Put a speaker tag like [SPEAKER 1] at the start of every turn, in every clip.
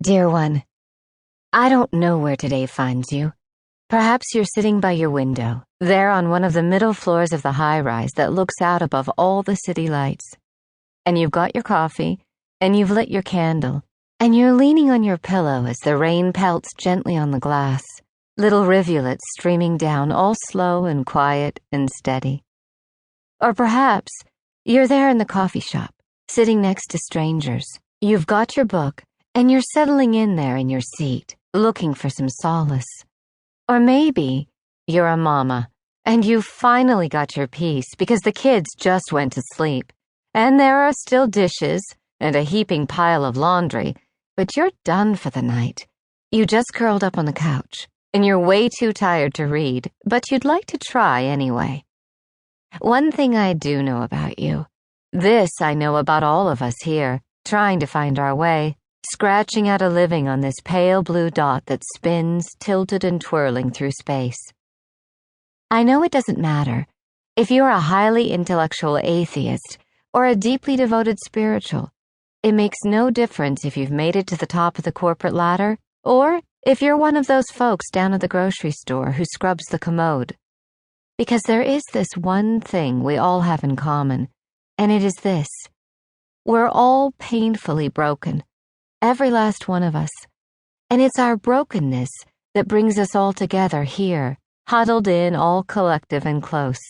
[SPEAKER 1] Dear one, I don't know where today finds you. Perhaps you're sitting by your window, there on one of the middle floors of the high-rise that looks out above all the city lights. And you've got your coffee, and you've lit your candle, and you're leaning on your pillow as the rain pelts gently on the glass, little rivulets streaming down, all slow and quiet and steady. Or perhaps you're there in the coffee shop, sitting next to strangers. You've got your book, and you're settling in there in your seat, looking for some solace. Or maybe you're a mama, and you've finally got your peace because the kids just went to sleep, and there are still dishes and a heaping pile of laundry, but you're done for the night. You just curled up on the couch, and you're way too tired to read, but you'd like to try anyway. One thing I do know about you. This I know about all of us here, trying to find our way, scratching out a living on this pale blue dot that spins, tilted and twirling through space. I know it doesn't matter if you're a highly intellectual atheist or a deeply devoted spiritual. It makes no difference if you've made it to the top of the corporate ladder or if you're one of those folks down at the grocery store who scrubs the commode. Because there is this one thing we all have in common, and it is this. We're all painfully broken. Every last one of us. And it's our brokenness that brings us all together here, huddled in, all collective and close.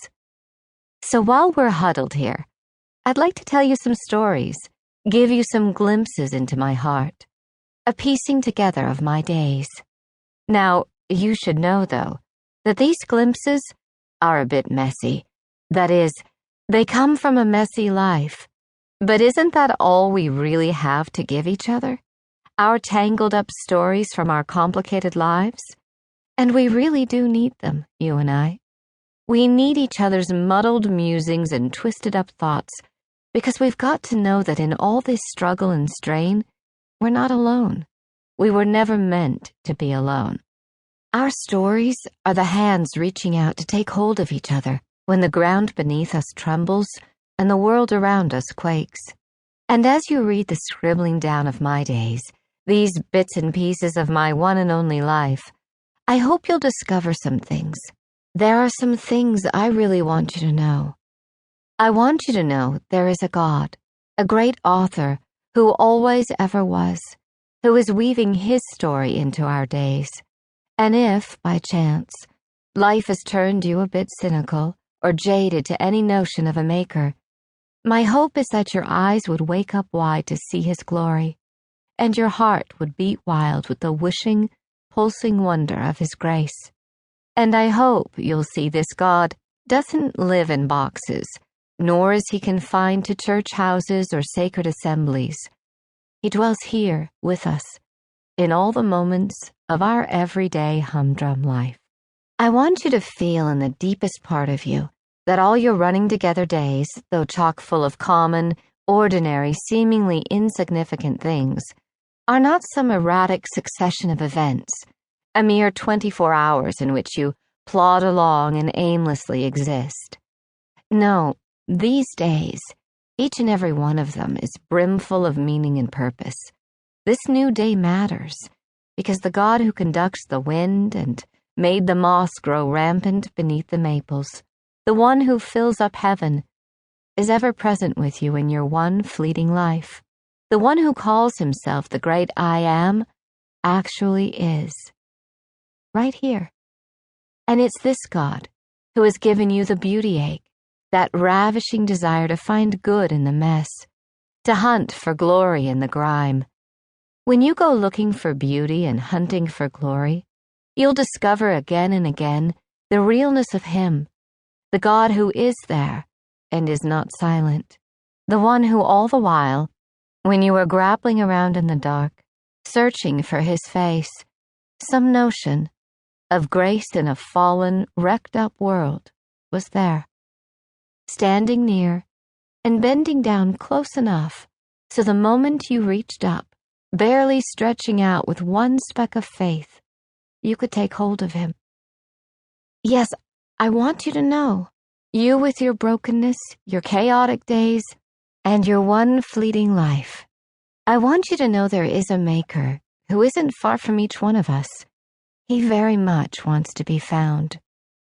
[SPEAKER 1] So while we're huddled here, I'd like to tell you some stories, give you some glimpses into my heart, a piecing together of my days. Now, you should know, though, that these glimpses are a bit messy. That is, they come from a messy life. But isn't that all we really have to give each other? Our tangled up stories from our complicated lives? And we really do need them, you and I. We need each other's muddled musings and twisted up thoughts, because we've got to know that in all this struggle and strain, we're not alone. We were never meant to be alone. Our stories are the hands reaching out to take hold of each other when the ground beneath us trembles and the world around us quakes. And as you read the scribbling down of my days, these bits and pieces of my one and only life, I hope you'll discover some things. There are some things I really want you to know. I want you to know there is a God, a great author who always ever was, who is weaving his story into our days. And if, by chance, life has turned you a bit cynical or jaded to any notion of a maker, my hope is that your eyes would wake up wide to see his glory, and your heart would beat wild with the wishing, pulsing wonder of his grace. And I hope you'll see this God doesn't live in boxes, nor is he confined to church houses or sacred assemblies. He dwells here with us, in all the moments of our everyday humdrum life. I want you to feel in the deepest part of you that all your running together days, though chock full of common, ordinary, seemingly insignificant things, are not some erratic succession of events, a mere 24 hours in which you plod along and aimlessly exist. No, these days, each and every one of them is brimful of meaning and purpose. This new day matters, because the God who conducts the wind and made the moss grow rampant beneath the maples, the one who fills up heaven, is ever present with you in your one fleeting life. The one who calls himself the great I Am actually is. Right here. And it's this God who has given you the beauty ache, that ravishing desire to find good in the mess, to hunt for glory in the grime. When you go looking for beauty and hunting for glory, you'll discover again and again the realness of him, the God who is there and is not silent, the one who all the while, when you were grappling around in the dark, searching for his face, some notion of grace in a fallen, wrecked-up world was there, standing near and bending down close enough so the moment you reached up, barely stretching out with one speck of faith, you could take hold of him. Yes, I want you to know, you with your brokenness, your chaotic days, and your one fleeting life. I want you to know there is a maker who isn't far from each one of us. He very much wants to be found.